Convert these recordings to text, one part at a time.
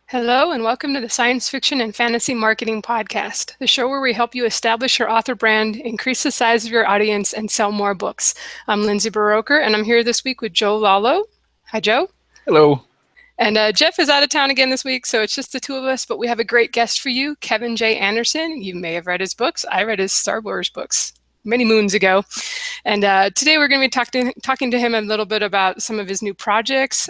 Hello, and welcome to the Science Fiction and Fantasy Marketing Podcast, the show where we help you establish your author brand, increase the size of your audience, and sell more books. I'm Lindsay Baroker, and I'm here this week with Joe Lalo. Hi, Joe. Hello. And Jeff is out of town again this week, so it's just the two of us, but we have a great guest for you, Kevin J. Anderson. You may have read his books. I read his Star Wars books many moons ago. And today we're going to be talking to him a little bit about some of his new projects,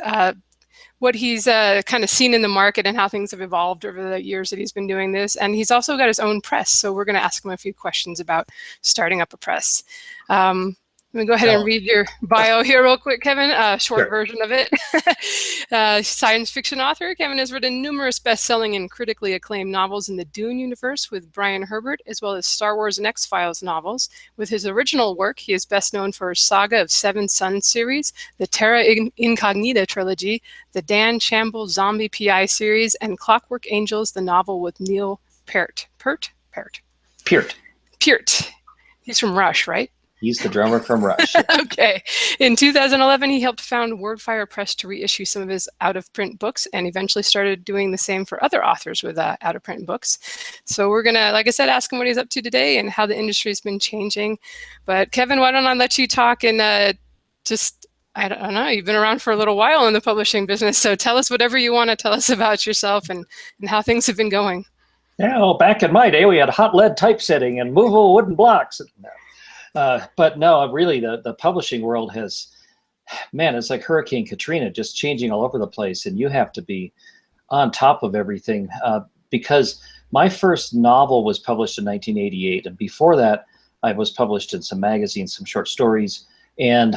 what he's kind of seen in the market and how things have evolved over the years that he's been doing this. And he's also got his own press. So we're going to ask him a few questions about starting up a press. Let me go ahead and read your bio here real quick, Kevin. Short version of it. Science fiction author, Kevin has written numerous best-selling and critically acclaimed novels in the Dune universe with Brian Herbert, as well as Star Wars and X-Files novels. With his original work, he is best known for his Saga of Seven Suns series, the Terra Incognita trilogy, the Dan Chamble Zombie PI series, and Clockwork Angels, the novel with Neil Peart. Peart. He's from Rush, right? He's the drummer from Rush. Okay. In 2011, he helped found Wordfire Press to reissue some of his out-of-print books and eventually started doing the same for other authors with out-of-print books. So we're going to, like I said, ask him what he's up to today and how the industry has been changing. But Kevin, why don't I let you talk and I don't know, you've been around for a little while in the publishing business, so tell us whatever you want to tell us about yourself and how things have been going. Yeah, well, back in my day, we had hot lead typesetting and movable wooden blocks. But no, really, the publishing world has, man, it's like Hurricane Katrina, just changing all over the place. And you have to be on top of everything because my first novel was published in 1988. And before that, I was published in some magazines, some short stories. And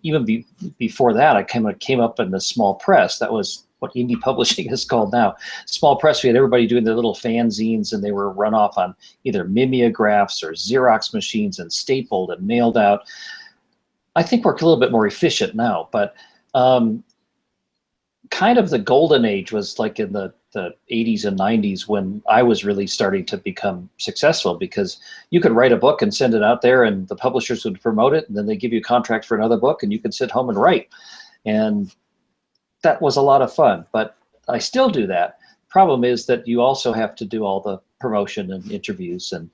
even before that, I kind of came up in the small press. That was what indie publishing is called now. Small press, we had everybody doing their little fanzines, and they were run off on either mimeographs or Xerox machines and stapled and mailed out. I think we're a little bit more efficient now, but kind of the golden age was like in the 80s and 90s when I was really starting to become successful, because you could write a book and send it out there and the publishers would promote it, and then they give you a contract for another book and you could sit home and write. And that was a lot of fun, but I still do that. Problem is that you also have to do all the promotion and interviews and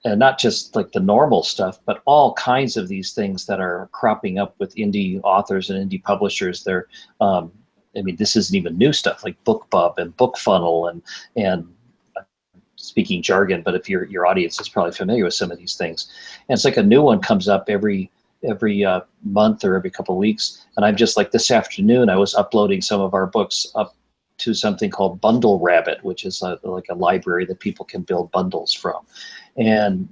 not just like the normal stuff, but all kinds of these things that are cropping up with indie authors and indie publishers. They're, I mean, this isn't even new stuff like BookBub and BookFunnel and speaking jargon, but if your audience is probably familiar with some of these things, and it's like a new one comes up every month or every couple of weeks. And I'm just like this afternoon, I was uploading some of our books up to something called Bundle Rabbit, which is like a library that people can build bundles from. And,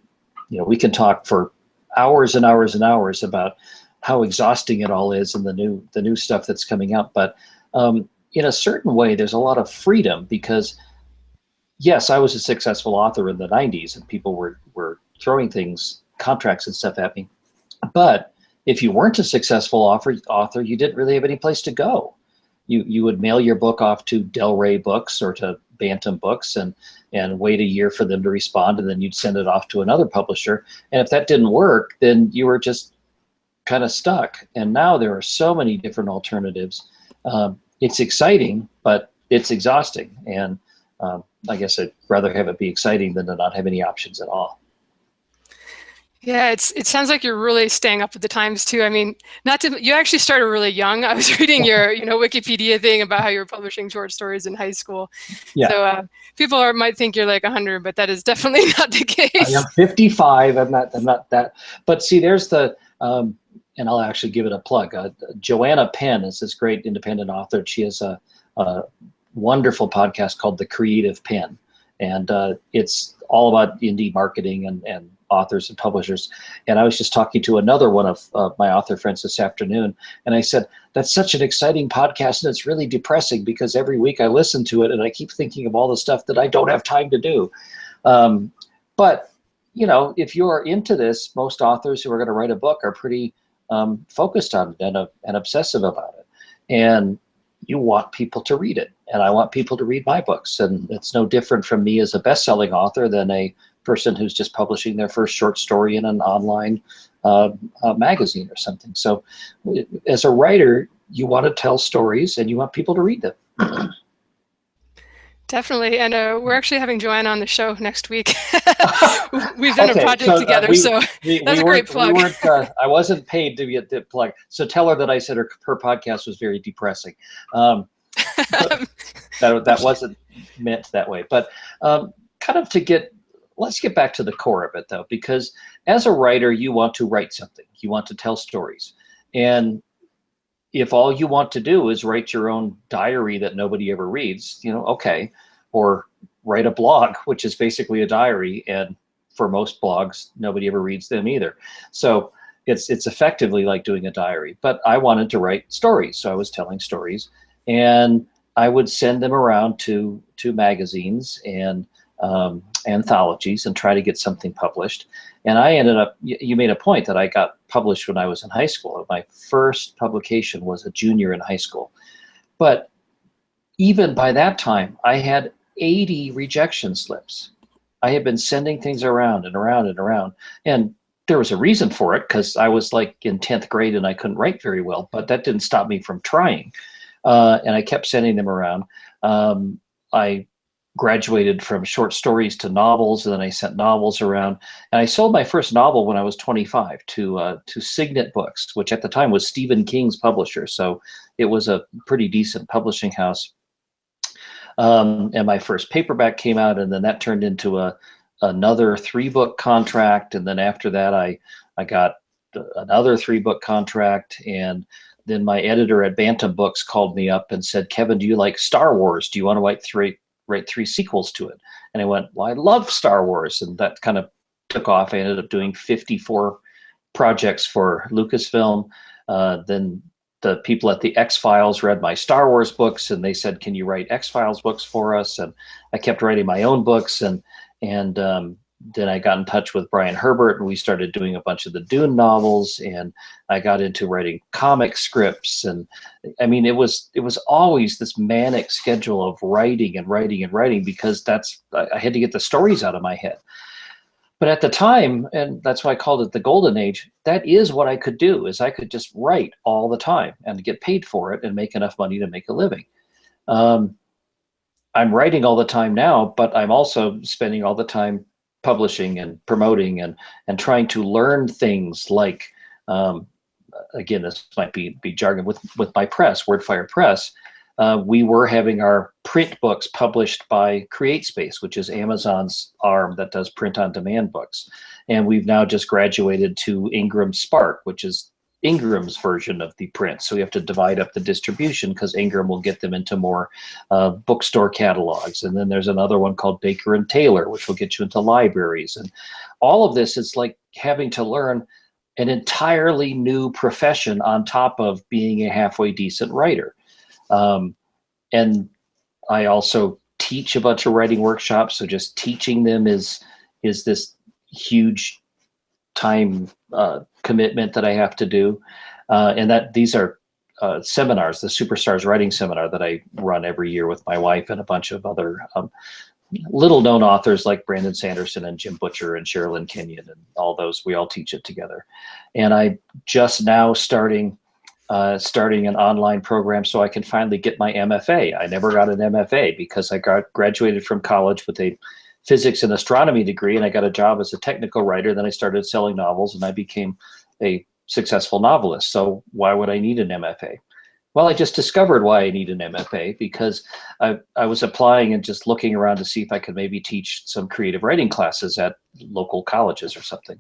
you know, we can talk for hours and hours and hours about how exhausting it all is and the new stuff that's coming out. But in a certain way, there's a lot of freedom because, yes, I was a successful author in the 90s and people were throwing contracts and stuff at me. But if you weren't a successful author, you didn't really have any place to go. You would mail your book off to Del Rey Books or to Bantam Books and wait a year for them to respond, and then you'd send it off to another publisher. And if that didn't work, then you were just kind of stuck. And now there are so many different alternatives. It's exciting, but it's exhausting. And I guess I'd rather have it be exciting than to not have any options at all. Yeah, it sounds like you're really staying up with the times too. I mean, you actually started really young. I was reading your, Wikipedia thing about how you were publishing short stories in high school. Yeah. So people might think you're like 100, but that is definitely not the case. I am 55. I'm not that. But see, there's the, and I'll actually give it a plug. Joanna Penn is this great independent author. She has a wonderful podcast called The Creative Pen, and it's all about indie marketing and authors and publishers. And I was just talking to another one of my author friends this afternoon, and I said, that's such an exciting podcast, and it's really depressing because every week I listen to it and I keep thinking of all the stuff that I don't have time to do. But if you're into this, most authors who are going to write a book are pretty focused on it and obsessive about it. And you want people to read it, and I want people to read my books. And it's no different from me as a best-selling author than a person who's just publishing their first short story in an online magazine or something. So as a writer, you want to tell stories and you want people to read them. Definitely, and we're actually having Joanna on the show next week. We've done a project together, that's a great plug. I wasn't paid to get the plug, so tell her that I said her podcast was very depressing. That wasn't meant that way, but kind of let's get back to the core of it, though, because as a writer, you want to write something. You want to tell stories, and if all you want to do is write your own diary that nobody ever reads, okay, or write a blog, which is basically a diary, and for most blogs, nobody ever reads them either. So it's effectively like doing a diary. But I wanted to write stories, so I was telling stories, and I would send them around to magazines and anthologies and try to get something published. And I ended up, you made a point that I got published when I was in high school. My first publication was a junior in high school. But even by that time, I had 80 rejection slips. I had been sending things around and around and around. And there was a reason for it, because I was like in 10th grade and I couldn't write very well, but that didn't stop me from trying. And I kept sending them around. I graduated from short stories to novels, and then I sent novels around. And I sold my first novel when I was 25 to Signet Books, which at the time was Stephen King's publisher. So it was a pretty decent publishing house. And my first paperback came out, and then that turned into another 3-book contract. And then after that, I got another 3-book contract. And then my editor at Bantam Books called me up and said, "Kevin, do you like Star Wars? Do you want to write 3 sequels to it?" And I went, "Well, I love Star Wars." And that kind of took off. I ended up doing 54 projects for Lucasfilm. Then the people at the X-Files read my Star Wars books, and they said, "Can you write X-Files books for us?" And I kept writing my own books. And then I got in touch with Brian Herbert, and we started doing a bunch of the Dune novels, and I got into writing comic scripts. And I mean, it was always this manic schedule of writing and writing and writing, because I had to get the stories out of my head. But at the time, and that's why I called it the golden age, that is what I could do, is I could just write all the time and get paid for it and make enough money to make a living. I'm writing all the time now, but I'm also spending all the time publishing and promoting and trying to learn things like, again, this might be jargon with my press, Wordfire Press. We were having our print books published by CreateSpace, which is Amazon's arm that does print-on-demand books. And we've now just graduated to Ingram Spark, which is Ingram's version of the print. So we have to divide up the distribution, because Ingram will get them into more bookstore catalogs. And then there's another one called Baker and Taylor, which will get you into libraries. And all of this is like having to learn an entirely new profession on top of being a halfway decent writer. And I also teach a bunch of writing workshops. So just teaching them is this huge time commitment that I have to do. And that these are seminars, the Superstars Writing Seminar that I run every year with my wife and a bunch of other little known authors like Brandon Sanderson and Jim Butcher and Sherilyn Kenyon and all those. We all teach it together. And I just now starting an online program so I can finally get my MFA. I never got an MFA because I graduated from college with a physics and astronomy degree, and I got a job as a technical writer. Then I started selling novels, and I became a successful novelist. So why would I need an MFA? Well, I just discovered why I need an MFA, because I was applying and just looking around to see if I could maybe teach some creative writing classes at local colleges or something.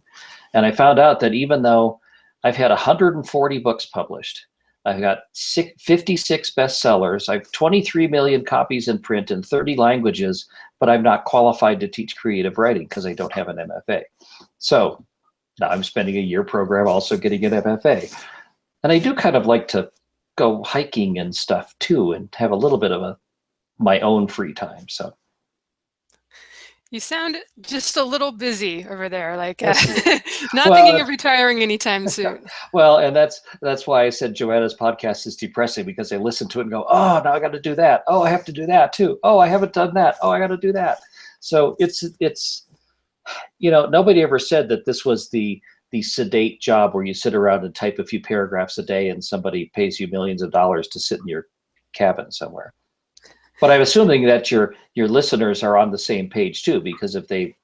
And I found out that even though I've had 140 books published, I've got 56 bestsellers, I have 23 million copies in print in 30 languages, but I'm not qualified to teach creative writing because I don't have an MFA. So now I'm spending a year program also getting an MFA. And I do kind of like to go hiking and stuff too, and have a little bit of my own free time. So you sound just a little busy over there, like not well, thinking of retiring anytime soon. Well, and that's why I said Joanna's podcast is depressing, because I listen to it and go, oh, now I got to do that. Oh, I have to do that too. Oh, I haven't done that. Oh, I got to do that. So it's nobody ever said that this was the the sedate job where you sit around and type a few paragraphs a day and somebody pays you millions of dollars to sit in your cabin somewhere. But I'm assuming that your listeners are on the same page too, because if they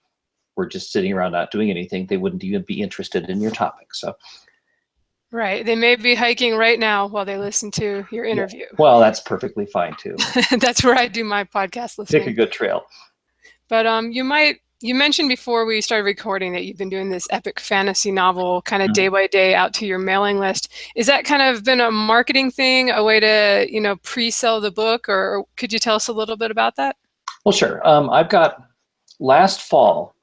were just sitting around not doing anything, they wouldn't even be interested in your topic. So, right. They may be hiking right now while they listen to your interview. Yeah. Well, that's perfectly fine too. That's where I do my podcast listening. Pick a good trail. But you mentioned before we started recording that you've been doing this epic fantasy novel kind of day by day out to your mailing list. Is that kind of been a marketing thing, a way to, pre-sell the book, or could you tell us a little bit about that? Well, sure. I've got last fall,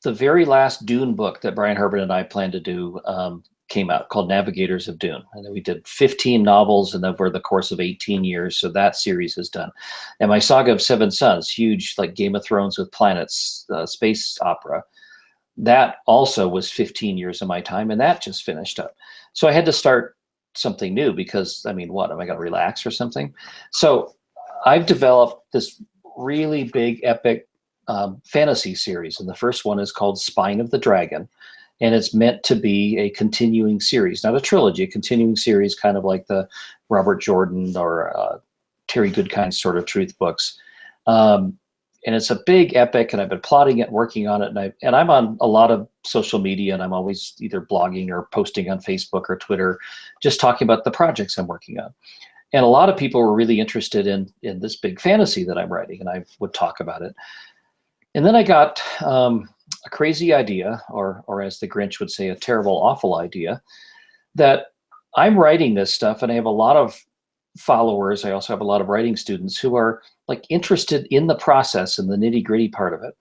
the very last Dune book that Brian Herbert and I planned to do came out, called Navigators of Dune. And then we did 15 novels and over the course of 18 years. So that series is done. And my Saga of Seven Suns, huge, like Game of Thrones with planets, space opera, that also was 15 years of my time, and that just finished up. So I had to start something new because, I mean, what, am I going to relax or something? So I've developed this really big, epic fantasy series. And the first one is called Spine of the Dragon. And it's meant to be a continuing series, not a trilogy, a continuing series, kind of like the Robert Jordan or Terry Goodkind sort of truth books. And it's a big epic, and I've been plotting it, working on it, and I'm on a lot of social media, and I'm always either blogging or posting on Facebook or Twitter, just talking about the projects I'm working on. And a lot of people were really interested in this big fantasy that I'm writing, and I would talk about it. And then I got a crazy idea, or as the Grinch would say, a terrible, awful idea, that I'm writing this stuff, and I have a lot of followers. I also have a lot of writing students who are like interested in the process and the nitty-gritty part of it.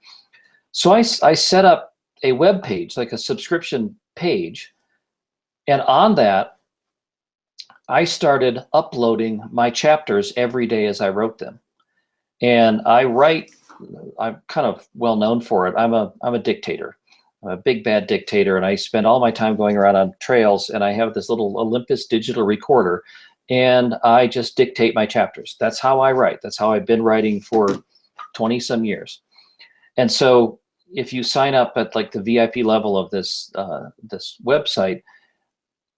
So I set up a web page, like a subscription page, and on that, I started uploading my chapters every day as I wrote them. And I'm kind of well known for it. I'm a dictator. I'm a big bad dictator, and I spend all my time going around on trails, and I have this little Olympus digital recorder, and I just dictate my chapters. That's how I write. That's how I've been writing for 20 some years. And so if you sign up at like the VIP level of this website,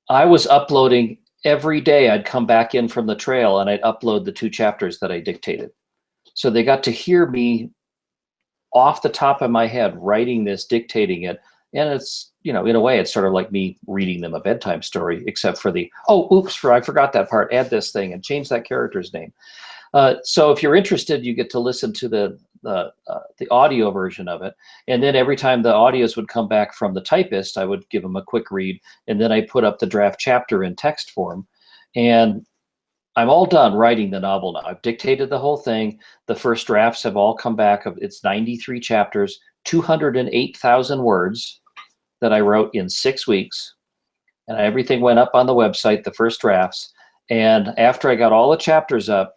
I was uploading every day. I'd come back in from the trail and I'd upload the 2 chapters that I dictated. So they got to hear me off the top of my head writing this, dictating it. And it's, in a way, it's sort of like me reading them a bedtime story, except for I forgot that part, add this thing and change that character's name. So if you're interested, you get to listen to the audio version of it. And then every time the audios would come back from the typist, I would give them a quick read. And then I put up the draft chapter in text form. And I'm all done writing the novel now. I've dictated the whole thing. The first drafts have all come back. It's 93 chapters, 208,000 words that I wrote in 6 weeks. And everything went up on the website, the first drafts. And after I got all the chapters up,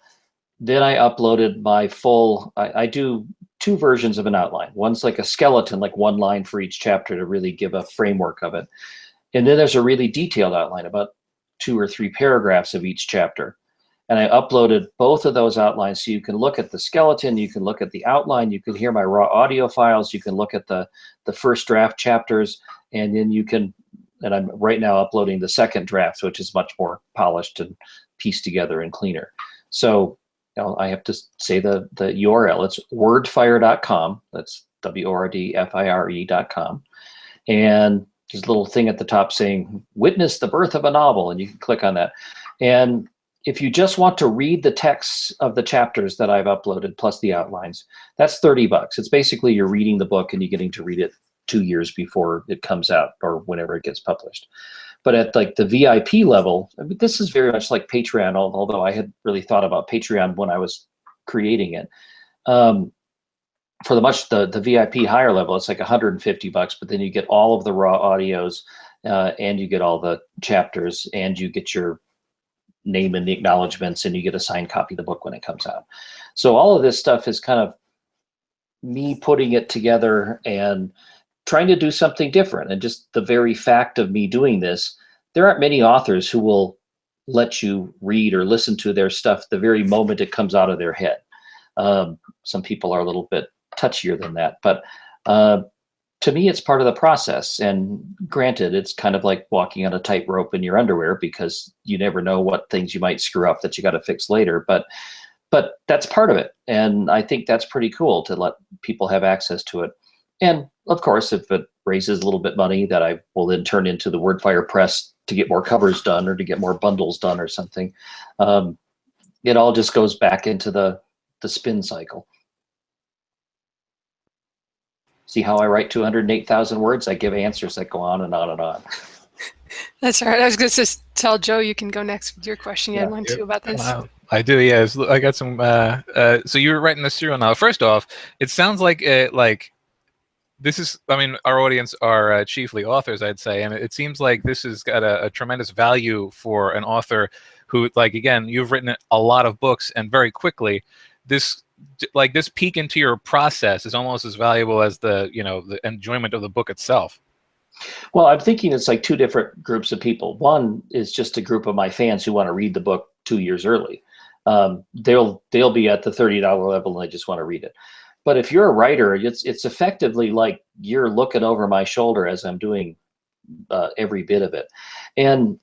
then I uploaded my full, I do 2 versions of an outline. One's like a skeleton, like 1 line for each chapter to really give a framework of it. And then there's a really detailed outline, about 2 or 3 paragraphs of each chapter. And I uploaded both of those outlines, so you can look at the skeleton, you can look at the outline, you can hear my raw audio files, you can look at the first draft chapters, and then you can, and I'm right now uploading the second draft, which is much more polished and pieced together and cleaner. So I have to say the URL. It's wordfire.com. That's WORDFIRE.com. And there's a little thing at the top saying, witness the birth of a novel, and you can click on that. And if you just want to read the texts of the chapters that I've uploaded, plus the outlines, that's $30. It's basically you're reading the book and you're getting to read it 2 years before it comes out or whenever it gets published. But at like the VIP level, I mean, this is very much like Patreon, although I had really thought about Patreon when I was creating it. For the VIP higher level, it's like $150, but then you get all of the raw audios and you get all the chapters and you get your name and the acknowledgments, and you get a signed copy of the book when it comes out. So all of this stuff is kind of me putting it together and trying to do something different. And just the very fact of me doing this, there aren't many authors who will let you read or listen to their stuff the very moment it comes out of their head. Some people are a little bit touchier than that, but to me, it's part of the process. And granted, it's kind of like walking on a tightrope in your underwear, because you never know what things you might screw up that you got to fix later. But that's part of it. And I think that's pretty cool to let people have access to it. And of course, if it raises a little bit money that I will then turn into the Wordfire press to get more covers done or to get more bundles done or something, it all just goes back into the spin cycle. See how I write 208,000 words? I give answers that go on and on and on. That's all right. I was going to tell Joe you can go next with your question. You had one too about this. Wow. I do, yes. I got some. So you were writing this serial now. First off, it sounds like this is. I mean, our audience are chiefly authors, I'd say, and it seems like this has got a tremendous value for an author who, like, again, you've written a lot of books and very quickly. This peek into your process is almost as valuable as the enjoyment of the book itself. Well, I'm thinking it's like two different groups of people. One is just a group of my fans who want to read the book 2 years early. They'll be at the $30 level and they just want to read it. But if you're a writer, it's effectively like you're looking over my shoulder as I'm doing every bit of it. And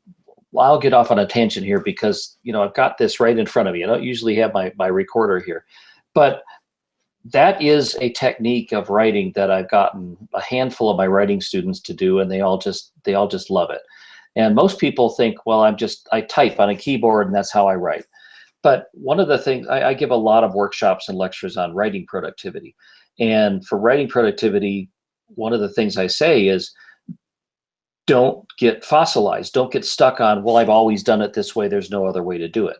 I'll get off on a tangent here because I've got this right in front of me. I don't usually have my recorder here, but that is a technique of writing that I've gotten a handful of my writing students to do, and they all just love it. And most people think, well, I type on a keyboard and that's how I write. But one of the things, I give a lot of workshops and lectures on writing productivity. And for writing productivity, one of the things I say is, don't get fossilized. Don't get stuck on, well, I've always done it this way, there's no other way to do it.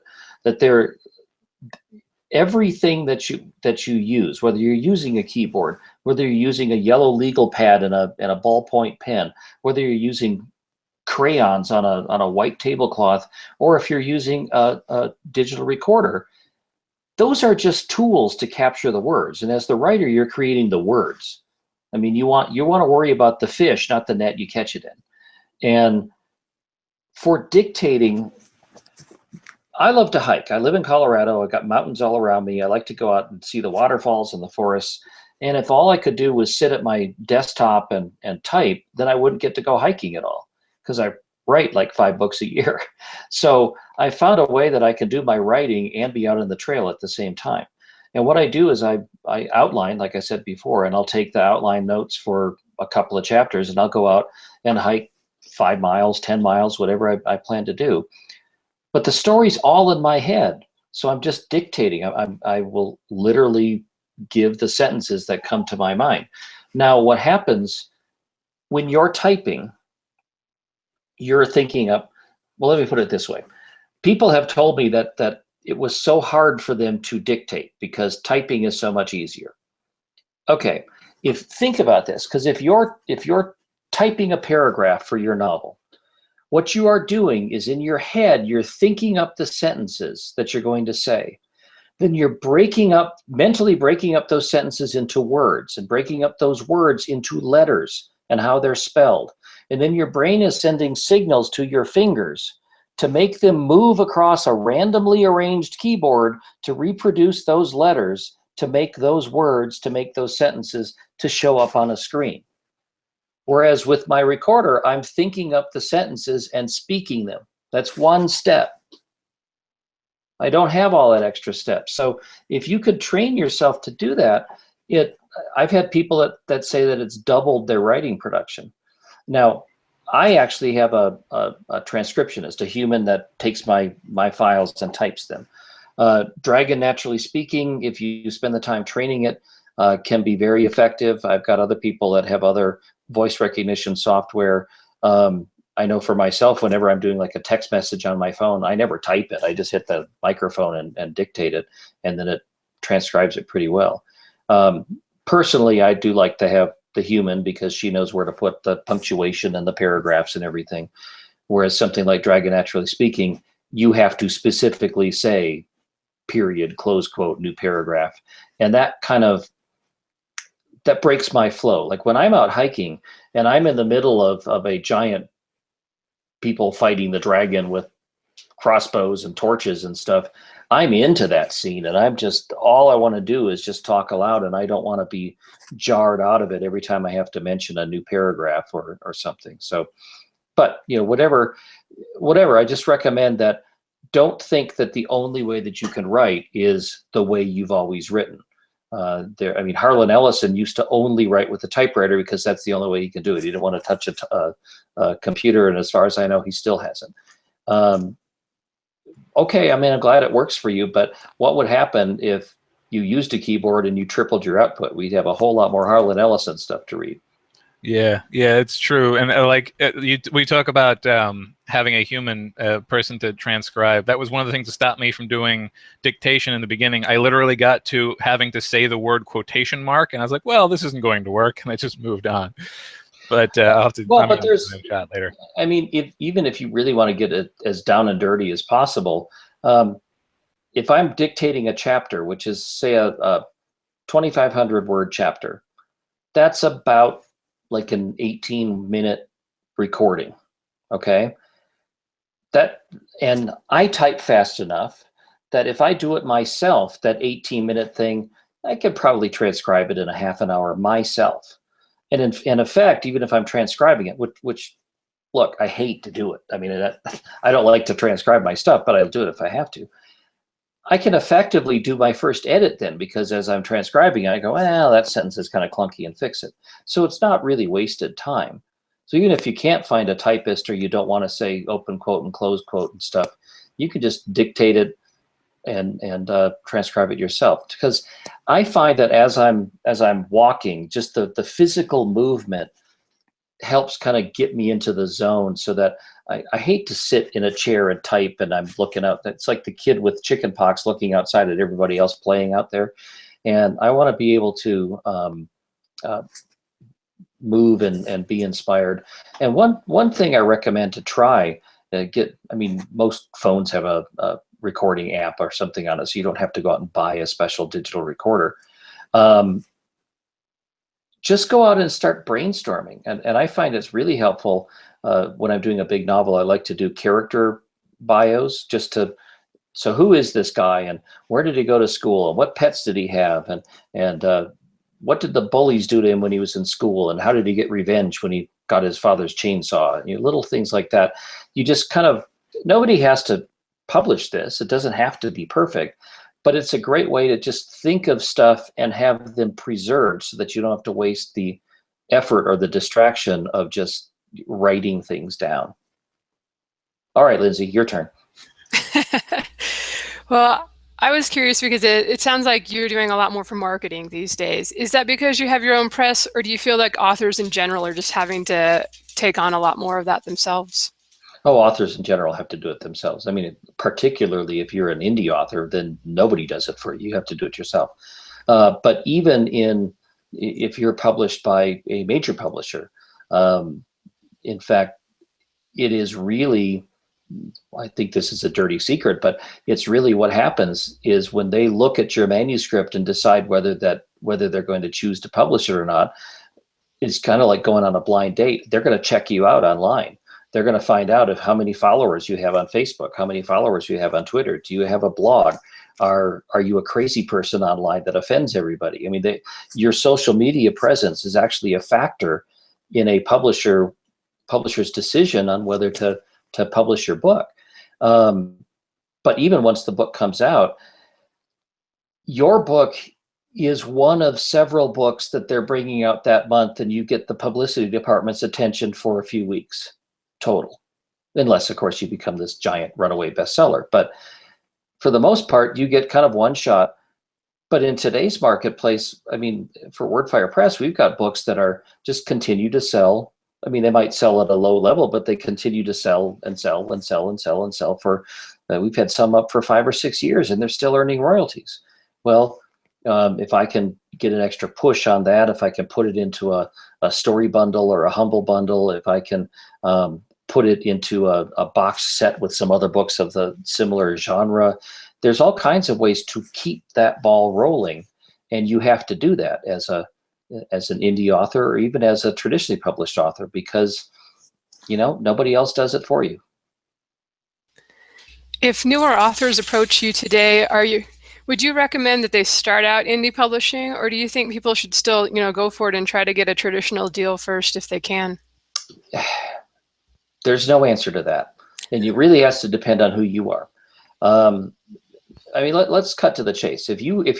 Everything that you use, whether you're using a keyboard, whether you're using a yellow legal pad and a ballpoint pen, whether you're using crayons on a white tablecloth, or if you're using a digital recorder, those are just tools to capture the words. And as the writer, you're creating the words. I mean, you want to worry about the fish, not the net you catch it in. And for dictating, I love to hike. I live in Colorado. I've got mountains all around me. I like to go out and see the waterfalls and the forests. And if all I could do was sit at my desktop and type, then I wouldn't get to go hiking at all, because I write like 5 books a year. So I found a way that I can do my writing and be out on the trail at the same time. And what I do is I outline, like I said before, and I'll take the outline notes for a couple of chapters, and I'll go out and hike 5 miles, 10 miles, whatever I plan to do. But the story's all in my head, so I'm just dictating. I will literally give the sentences that come to my mind. Now, what happens when you're typing, you're thinking up, well, let me put it this way. People have told me that it was so hard for them to dictate because typing is so much easier. Okay, think about this, because if you're typing a paragraph for your novel, what you are doing is in your head, you're thinking up the sentences that you're going to say. Then you're mentally breaking up those sentences into words and breaking up those words into letters and how they're spelled. And then your brain is sending signals to your fingers to make them move across a randomly arranged keyboard to reproduce those letters, to make those words, to make those sentences to show up on a screen. Whereas with my recorder, I'm thinking up the sentences and speaking them. That's one step. I don't have all that extra steps. So if you could train yourself to do that, I've had people that say that it's doubled their writing production. Now, I actually have a transcriptionist, a human that takes my files and types them. Dragon, naturally speaking, if you spend the time training it, can be very effective. I've got other people that have other voice recognition software. I know for myself, whenever I'm doing like a text message on my phone, I never type it. I just hit the microphone and dictate it, and then it transcribes it pretty well. Personally, I do like to have the human because she knows where to put the punctuation and the paragraphs and everything. Whereas something like Dragon Naturally Speaking, you have to specifically say period, close quote, new paragraph. And that breaks my flow. Like when I'm out hiking and I'm in the middle of a giant people fighting the dragon with crossbows and torches and stuff. I'm into that scene, and I'm just, all I want to do is just talk aloud, and I don't want to be jarred out of it every time I have to mention a new paragraph or something. So, but whatever, I just recommend that don't think that the only way that you can write is the way you've always written. Harlan Ellison used to only write with a typewriter because that's the only way he could do it. He didn't want to touch a computer, and as far as I know, he still hasn't. Okay, I'm glad it works for you, but what would happen if you used a keyboard and you tripled your output? We'd have a whole lot more Harlan Ellison stuff to read. Yeah, it's true. And we talk about having a human person to transcribe. That was one of the things that stopped me from doing dictation in the beginning. I literally got to having to say the word quotation mark, and I was like, well, this isn't going to work, and I just moved on. But I'll have to. Well, but there's a shot later. Even if you really want to get it as down and dirty as possible, if I'm dictating a chapter, which is say a 2,500 word chapter, that's about like an 18-minute recording. Okay, and I type fast enough that if I do it myself, that 18-minute thing, I could probably transcribe it in a half an hour myself. And in effect, even if I'm transcribing it, which look, I hate to do it. I don't like to transcribe my stuff, but I'll do it if I have to. I can effectively do my first edit then, because as I'm transcribing, I go, well, that sentence is kind of clunky, and fix it. So it's not really wasted time. So even if you can't find a typist, or you don't want to say open quote and close quote and stuff, you can just dictate it and transcribe it yourself. Because I find that as I'm walking, just the physical movement helps kind of get me into the zone, so that I hate to sit in a chair and type and I'm looking out. It's like the kid with chicken pox looking outside at everybody else playing out there. And I want to be able to move and be inspired. And one thing I recommend to try, most phones have a recording app or something on it, so you don't have to go out and buy a special digital recorder. Just go out and start brainstorming. And I find it's really helpful when I'm doing a big novel. I like to do character bios, so who is this guy, and where did he go to school, and what pets did he have, and what did the bullies do to him when he was in school, and how did he get revenge when he got his father's chainsaw, and little things like that. You just nobody has to publish this. It doesn't have to be perfect, but it's a great way to just think of stuff and have them preserved, so that you don't have to waste the effort or the distraction of just writing things down. All right, Lindsay, your turn. Well, I was curious because it sounds like you're doing a lot more for marketing these days. Is that because you have your own press, or do you feel like authors in general are just having to take on a lot more of that themselves? Oh, authors in general have to do it themselves. Particularly if you're an indie author, then nobody does it for you. You have to do it yourself. But even if you're published by a major publisher, in fact, it is really, I think this is a dirty secret, but it's really what happens is when they look at your manuscript and decide whether they're going to choose to publish it or not, it's kind of like going on a blind date. They're going to check you out online. They're going to find out how many followers you have on Facebook, how many followers you have on Twitter. Do you have a blog? Are you a crazy person online that offends everybody? Your social media presence is actually a factor in a publisher's decision on whether to publish your book. But even once the book comes out, your book is one of several books that they're bringing out that month, and you get the publicity department's attention for a few weeks total, unless of course you become this giant runaway bestseller. But for the most part, you get kind of one shot. But in today's marketplace, for Wordfire Press, we've got books that are just continue to sell. They might sell at a low level, but they continue to sell and sell and sell and sell and sell for, we've had some up for 5 or 6 years, and they're still earning royalties. Well, if I can get an extra push on that, if I can put it into a story bundle or a humble bundle, if I can put it into a box set with some other books of the similar genre, there's all kinds of ways to keep that ball rolling. And you have to do that as an indie author, or even as a traditionally published author, because nobody else does it for you. If newer authors approach you today, would you recommend that they start out indie publishing, or do you think people should still, go for it and try to get a traditional deal first if they can? There's no answer to that, and it really has to depend on who you are. I mean, let's cut to the chase. If you've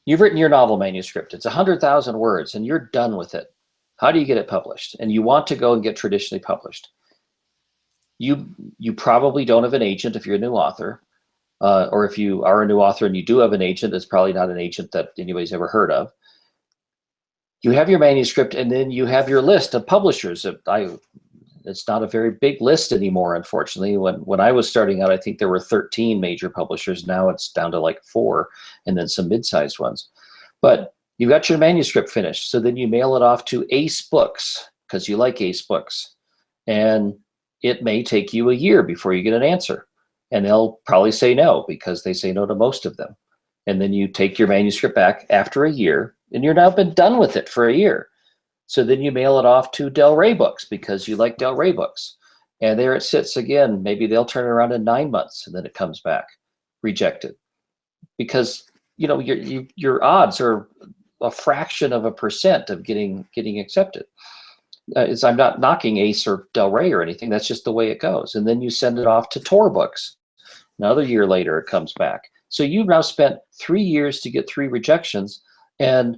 written your novel manuscript, it's 100,000 words, and you're done with it. How do you get it published? And you want to go and get traditionally published. You probably don't have an agent if you're a new author, or if you are a new author and you do have an agent, it's probably not an agent that anybody's ever heard of. You have your manuscript, and then you have your list of publishers. It's not a very big list anymore, unfortunately. When I was starting out, I think there were 13 major publishers. Now it's down to like 4, and then some mid-sized ones. But you got your manuscript finished, so then you mail it off to Ace Books, because you like Ace Books. And it may take you a year before you get an answer. And they'll probably say no, because they say no to most of them. And then you take your manuscript back after a year, and you're now been done with it for a year. So then you mail it off to Del Rey Books, because you like Del Rey Books. And there it sits again. Maybe they'll turn it around in 9 months, and then it comes back rejected. Because your odds are a fraction of a percent of getting accepted. I'm not knocking Ace or Del Rey or anything. That's just the way it goes. And then you send it off to Tor Books. Another year later, it comes back. So you've now spent 3 years to get 3 rejections, and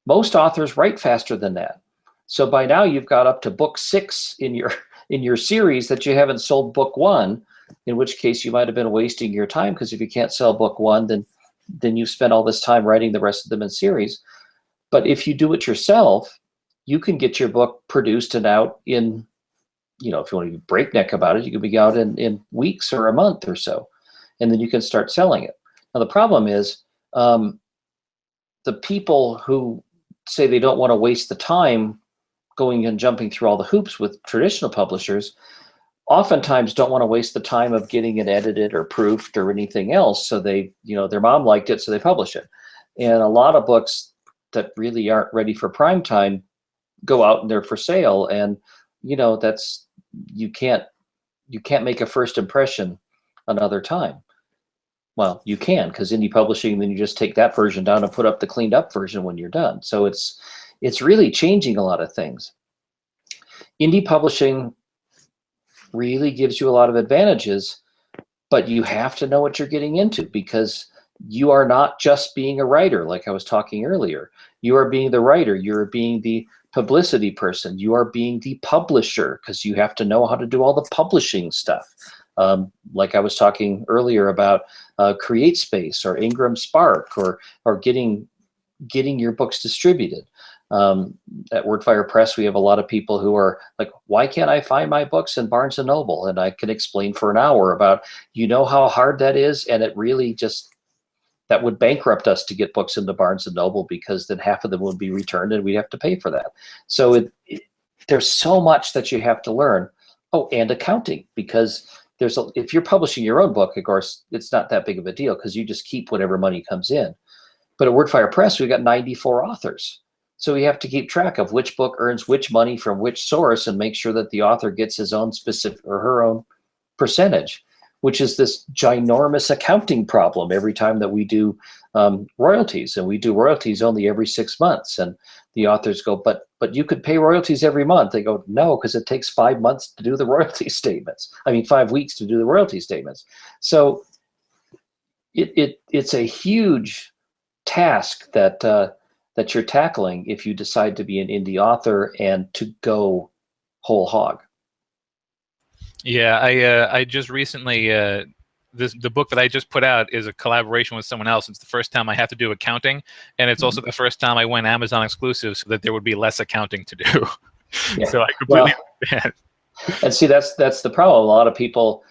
most authors write faster than that. So by now you've got up to book 6 in your series that you haven't sold book 1, in which case you might have been wasting your time, because if you can't sell book 1, then you've spent all this time writing the rest of them in series. But if you do it yourself, you can get your book produced and out in, if you want to be breakneck about it, you can be out in weeks or a month or so, and then you can start selling it. Now, the problem is the people who say they don't want to waste the time going and jumping through all the hoops with traditional publishers oftentimes don't want to waste the time of getting it edited or proofed or anything else. So they, their mom liked it, so they publish it. And a lot of books that really aren't ready for prime time go out and they're for sale. And, that's, you can't make a first impression another time. Well, you can, because indie publishing, then you just take that version down and put up the cleaned up version when you're done. So it's really changing a lot of things. Indie publishing really gives you a lot of advantages, but you have to know what you're getting into, because you are not just being a writer, like I was talking earlier. You are being the writer, you're being the publicity person, you are being the publisher, because you have to know how to do all the publishing stuff. Like I was talking earlier about CreateSpace or Ingram Spark, or getting your books distributed. At Wordfire Press, we have a lot of people who are like, why can't I find my books in Barnes & Noble? And I can explain for an hour about, how hard that is, and it really just, that would bankrupt us to get books into Barnes & Noble, because then half of them would be returned and we'd have to pay for that. So there's so much that you have to learn. Oh, and accounting, because if you're publishing your own book, of course, it's not that big of a deal, because you just keep whatever money comes in. But at Wordfire Press, we've got 94 authors. So we have to keep track of which book earns which money from which source, and make sure that the author gets his own specific or her own percentage, which is this ginormous accounting problem every time that we do royalties. And we do royalties only every 6 months. And the authors go, but you could pay royalties every month. They go, no, because it takes 5 months to do the royalty statements. 5 weeks to do the royalty statements. So it's a huge task that you're tackling if you decide to be an indie author and to go whole hog. Yeah, I just recently the book that I just put out is a collaboration with someone else. It's the first time I have to do accounting, and it's also the first time I went Amazon exclusive, so that there would be less accounting to do. Yeah. So I completely understand. And see, that's the problem. A lot of people,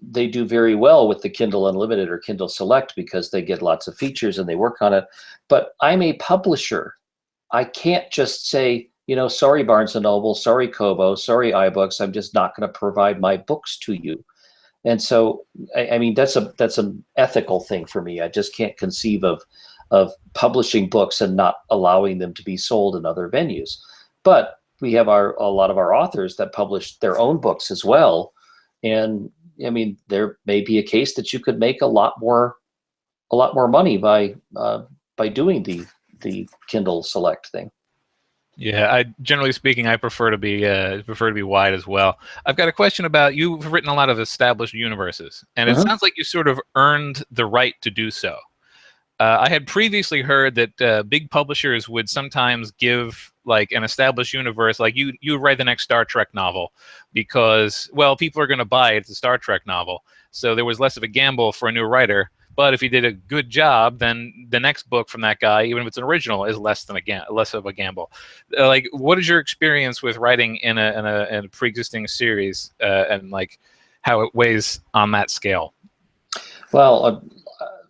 they do very well with the Kindle Unlimited or Kindle Select, because they get lots of features and they work on it. But I'm a publisher. I can't just say, sorry, Barnes & Noble, sorry, Kobo, sorry, iBooks, I'm just not going to provide my books to you. And so, that's an ethical thing for me. I just can't conceive of publishing books and not allowing them to be sold in other venues. But we have a lot of our authors that publish their own books as well. And I mean, there may be a case that you could make a lot more money by doing the Kindle Select thing. Yeah, generally speaking, I prefer to be wide as well. I've got a question about, you've written a lot of established universes, and it sounds like you sort of earned the right to do so. I had previously heard that big publishers would sometimes give like an established universe, like you write the next Star Trek novel because, well, people are going to buy it. It's a Star Trek novel, so there was less of a gamble for a new writer. But if he did a good job, then the next book from that guy, even if it's an original, is less of a gamble. Like, what is your experience with writing in a pre-existing series, and like how it weighs on that scale? Well,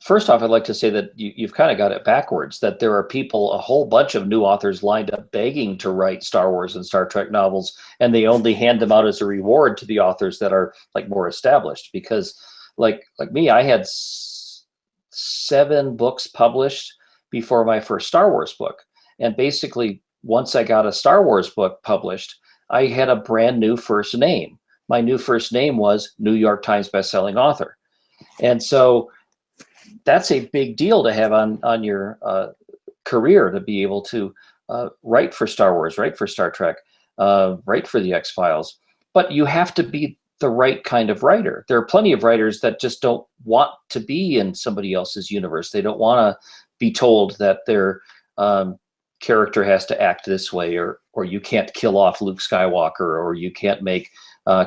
first off, I'd like to say that you've kind of got it backwards, that there are people, a whole bunch of new authors lined up begging to write Star Wars and Star Trek novels, and they only hand them out as a reward to the authors that are like more established. Because like me, I had 7 books published before my first Star Wars book. And basically, once I got a Star Wars book published, I had a brand new first name. My new first name was New York Times bestselling author. And so that's a big deal to have on your career, to be able to write for Star Wars, write for Star Trek, write for the X-Files. But you have to be the right kind of writer. There are plenty of writers that just don't want to be in somebody else's universe. They don't want to be told that their character has to act this way, or you can't kill off Luke Skywalker, or you can't make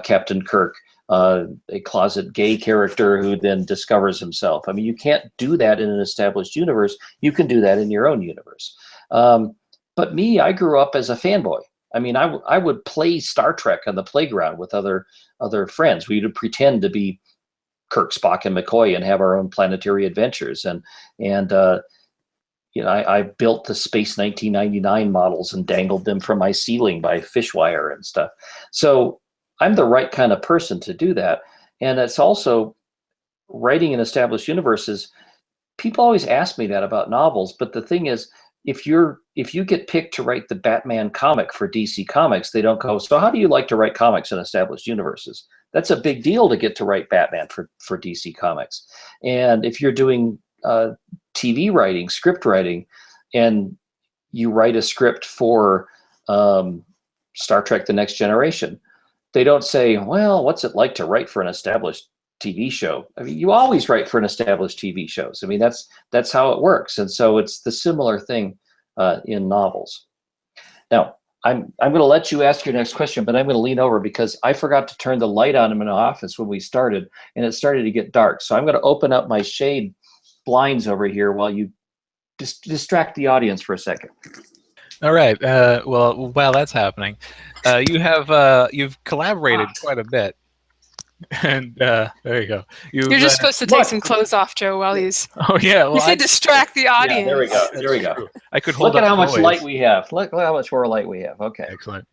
Captain Kirk a closet gay character who then discovers himself. I mean, you can't do that in an established universe. You can do that in your own universe. But me, I grew up as a fanboy. I mean, I would play Star Trek on the playground with other friends. We would pretend to be Kirk, Spock, and McCoy and have our own planetary adventures. And you know, I built the Space 1999 models and dangled them from my ceiling by fish wire and stuff. So I'm the right kind of person to do that. And it's also writing in established universes. People always ask me that about novels, but the thing is, if you get picked to write the Batman comic for DC Comics, they don't go, so how do you like to write comics in established universes? That's a big deal to get to write Batman for DC Comics. And if you're doing TV writing, script writing, and you write a script for Star Trek: The Next Generation, they don't say, well, what's it like to write for an established TV show? I mean, you always write for an established TV shows. I mean, that's how it works. And so it's the similar thing in novels. Now, I'm going to let you ask your next question, but I'm going to lean over because I forgot to turn the light on in my office when we started, and it started to get dark. So I'm going to open up my shade blinds over here while you distract the audience for a second. All right. Well, while that's happening, you've collaborated quite a bit, and there you go. You're just supposed to take some clothes off, Joe, while he's. Oh yeah. Well, you said distract the audience. Yeah, there we go. There we go. I could hold Look at how much noise. light we have. Look how much more light we have. Okay. Excellent.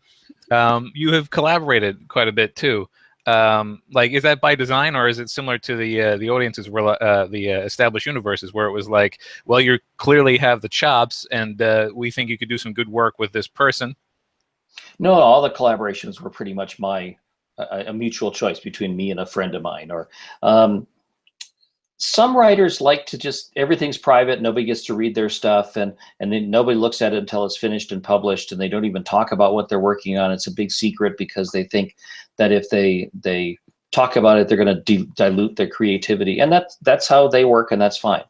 You have collaborated quite a bit too. Like, is that by design, or is it similar to the audiences where the established universes, where it was like, well, you clearly have the chops, and we think you could do some good work with this person? No, all the collaborations were pretty much a mutual choice between me and a friend of mine. Or some writers like to just, everything's private, nobody gets to read their stuff, and then nobody looks at it until it's finished and published, and they don't even talk about what they're working on. It's a big secret because they think that if they talk about it, they're going to dilute their creativity, and that's how they work, and that's fine.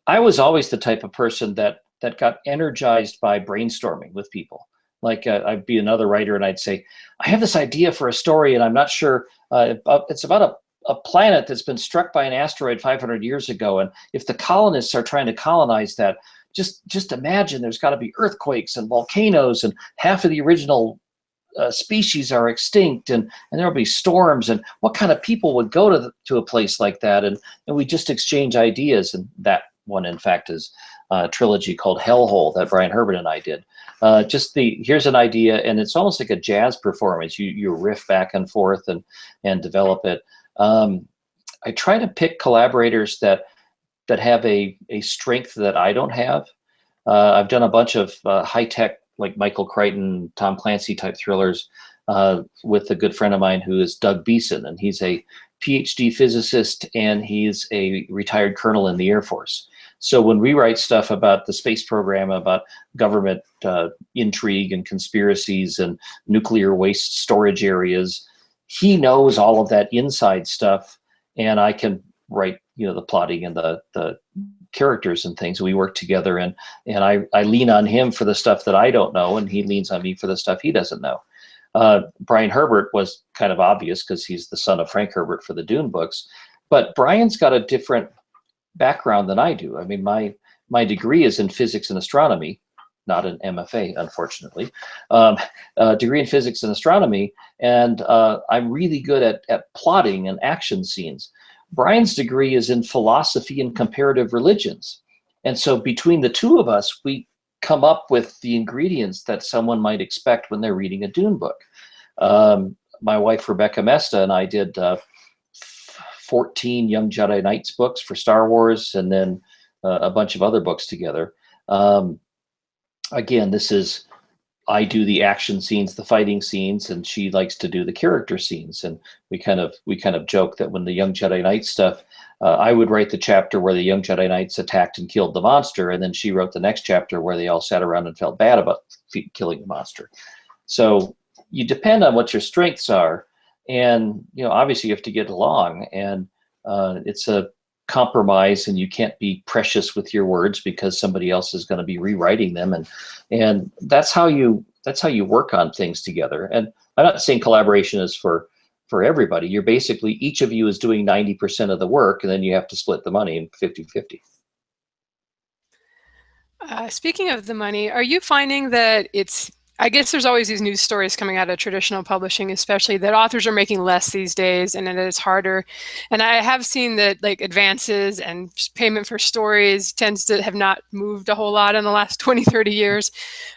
I was always the type of person that got energized by brainstorming with people. Like I'd be another writer and I'd say, I have this idea for a story and I'm not sure, it's about a planet that's been struck by an asteroid 500 years ago. And if the colonists are trying to colonize that, just imagine there's got to be earthquakes and volcanoes, and half of the original species are extinct, and there'll be storms, and what kind of people would go to a place like that? And we just exchange ideas. And that one, in fact, is a trilogy called Hellhole that Brian Herbert and I did. Here's an idea, and it's almost like a jazz performance. You riff back and forth and develop it. I try to pick collaborators that have a strength that I don't have. I've done a bunch of high-tech, like Michael Crichton, Tom Clancy type thrillers. with a good friend of mine who is Doug Beeson, and he's a PhD physicist and he's a retired colonel in the Air Force. So when we write stuff about the space program, about government intrigue and conspiracies and nuclear waste storage areas, he knows all of that inside stuff, and I can write, the plotting and the characters and things. We work together, and I lean on him for the stuff that I don't know, and he leans on me for the stuff he doesn't know. Brian Herbert was kind of obvious because he's the son of Frank Herbert for the Dune books, but Brian's got a different background than I do. I mean, my degree is in physics and astronomy, not an MFA, unfortunately. Degree in physics and astronomy, and I'm really good at plotting and action scenes. Brian's degree is in philosophy and comparative religions, and so between the two of us, we come up with the ingredients that someone might expect when they're reading a Dune book. My wife Rebecca Mesta and I did 14 Young Jedi Knights books for Star Wars, and then a bunch of other books together. Again, I do the action scenes, the fighting scenes, and she likes to do the character scenes. And we kind of joke that when the Young Jedi Knights stuff, I would write the chapter where the Young Jedi Knights attacked and killed the monster, and then she wrote the next chapter where they all sat around and felt bad about killing the monster. So you depend on what your strengths are, and obviously you have to get along, and it's a compromise, and you can't be precious with your words because somebody else is going to be rewriting them, and that's how you work on things together. And I'm not saying collaboration is for everybody. You're basically, each of you is doing 90% of the work, and then you have to split the money in 50-50. Speaking of the money, are you finding that I guess there's always these news stories coming out of traditional publishing, especially, that authors are making less these days and that it's harder. And I have seen that advances and payment for stories tends to have not moved a whole lot in the last 20, 30 years.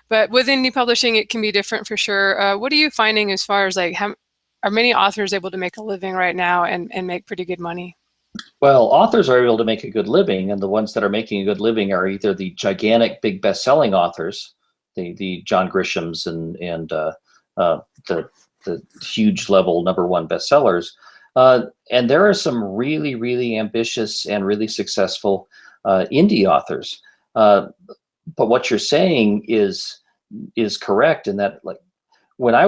But with indie publishing, it can be different for sure. What are you finding as far as are many authors able to make a living right now and make pretty good money? Well, authors are able to make a good living, and the ones that are making a good living are either the gigantic, big best-selling authors, the John Grishams and the huge level #1 bestsellers. And there are some really, really ambitious and really successful indie authors. But what you're saying is correct in that, when I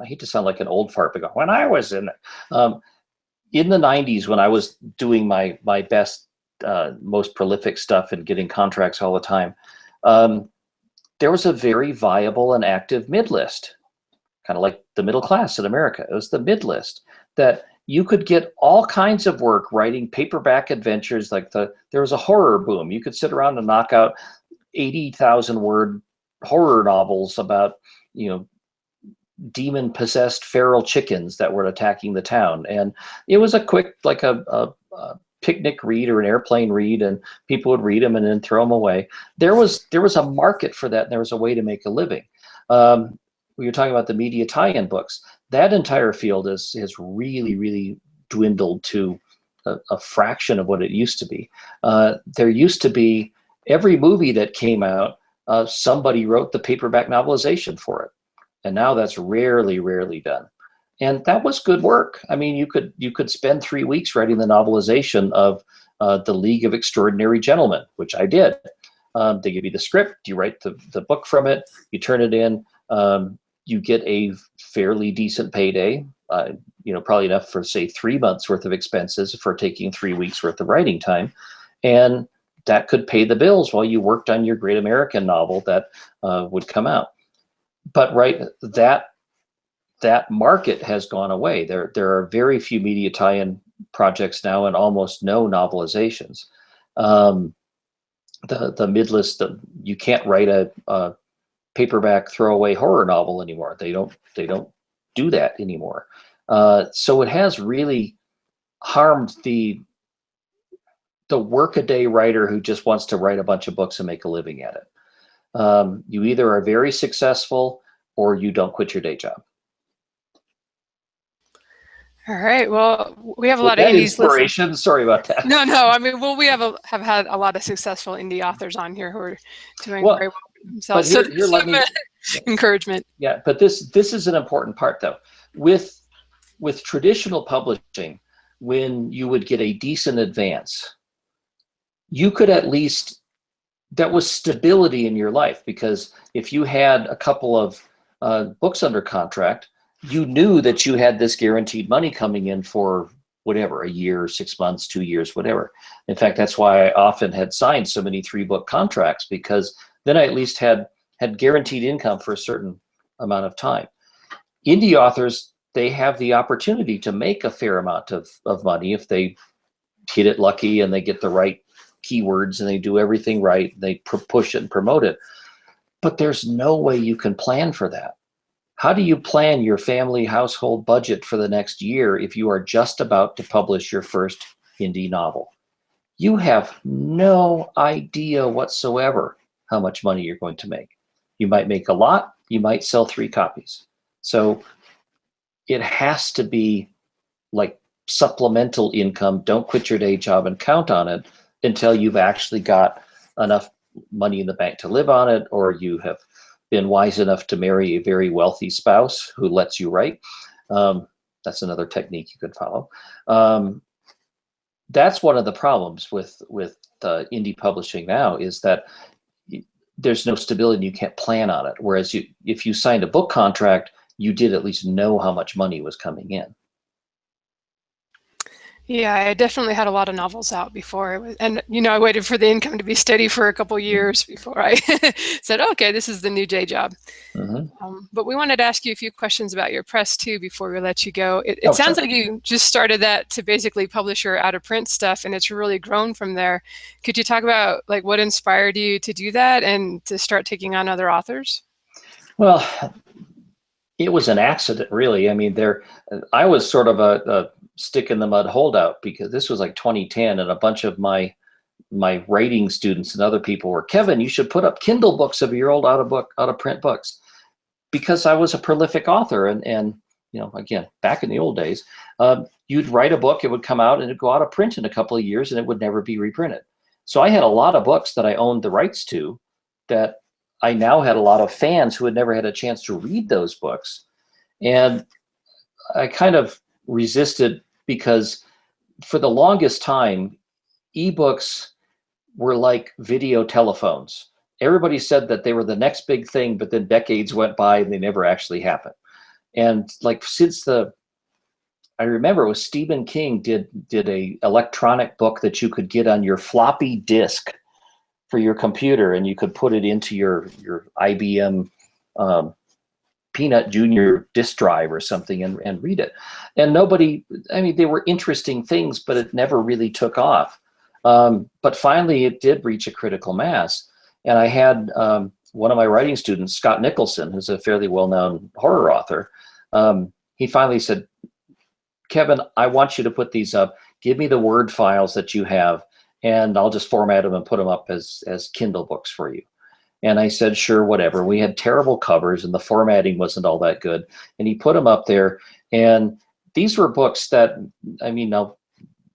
hate to sound like an old fart, but when I was in the 90s, when I was doing my best, most prolific stuff and getting contracts all the time, there was a very viable and active mid-list, kind of like the middle class in America. It was the mid-list that you could get all kinds of work writing paperback adventures. There was a horror boom. You could sit around and knock out 80,000-word horror novels about, demon-possessed feral chickens that were attacking the town. And it was a quick, a picnic read or an airplane read, and people would read them and then throw them away. There was a market for that, and there was a way to make a living. We were talking about the media tie-in books. That entire field has really, really dwindled to a fraction of what it used to be. There used to be, every movie that came out, somebody wrote the paperback novelization for it. And now that's rarely done. And that was good work. I mean, you could spend 3 weeks writing the novelization of The League of Extraordinary Gentlemen, which I did. They give you the script, you write the book from it, you turn it in, you get a fairly decent payday, probably enough for, say, 3 months worth of expenses for taking 3 weeks worth of writing time. And that could pay the bills while you worked on your great American novel that would come out. But that market has gone away. There are very few media tie-in projects now, and almost no novelizations. The mid-list, you can't write a paperback throwaway horror novel anymore. They don't do that anymore. So it has really harmed the workaday writer who just wants to write a bunch of books and make a living at it. You either are very successful or you don't quit your day job. All right. Well, we have a lot of indies inspiration. Sorry about that. No. I mean, we have had a lot of successful indie authors on here who are doing very well. So, But here, there's let some me, encouragement. yeah, but this is an important part though. With traditional publishing, when you would get a decent advance, you could at least, that was stability in your life, because if you had a couple of books under contract, you knew that you had this guaranteed money coming in for whatever, a year, 6 months, 2 years, whatever. In fact, that's why I often had signed so many 3-book contracts, because then I at least had guaranteed income for a certain amount of time. Indie authors, they have the opportunity to make a fair amount of money if they hit it lucky and they get the right keywords and they do everything right, they push it and promote it. But there's no way you can plan for that. How do you plan your family household budget for the next year if you are just about to publish your first indie novel? You have no idea whatsoever how much money you're going to make. You might make a lot, you might sell 3 copies. So it has to be like supplemental income. Don't quit your day job and count on it until you've actually got enough money in the bank to live on it, or you have been wise enough to marry a very wealthy spouse who lets you write. That's another technique you could follow. That's one of the problems with indie publishing now, is that there's no stability and you can't plan on it. Whereas if you signed a book contract, you did at least know how much money was coming in. Yeah, I definitely had a lot of novels out before. And I waited for the income to be steady for a couple years before I said, okay, this is the new day job. Mm-hmm. But we wanted to ask you a few questions about your press too before we let you go. It sounds sure. like you just started that to basically publish your out of print stuff, and it's really grown from there. Could you talk about like what inspired you to do that and to start taking on other authors? Well, it was an accident, really. I mean, I was sort of a stick in the mud holdout, because this was like 2010, and a bunch of my writing students and other people were, Kevin, you should put up Kindle books of your old out of print books, because I was a prolific author. And again, back in the old days, you'd write a book, it would come out and it'd go out of print in a couple of years and it would never be reprinted. So I had a lot of books that I owned the rights to, that I now had a lot of fans who had never had a chance to read those books. And I kind of resisted, because for the longest time, ebooks were like video telephones. Everybody said that they were the next big thing, but then decades went by and they never actually happened. And like I remember it was Stephen King did a electronic book that you could get on your floppy disk for your computer, and you could put it into your IBM Peanut Junior disk drive or something and read it. And they were interesting things, but it never really took off. But finally it did reach a critical mass. And I had one of my writing students, Scott Nicholson, who's a fairly well-known horror author. He finally said, Kevin, I want you to put these up. Give me the Word files that you have, and I'll just format them and put them up as Kindle books for you. And I said, sure, whatever. We had terrible covers and the formatting wasn't all that good. And he put them up there. And these were books that, now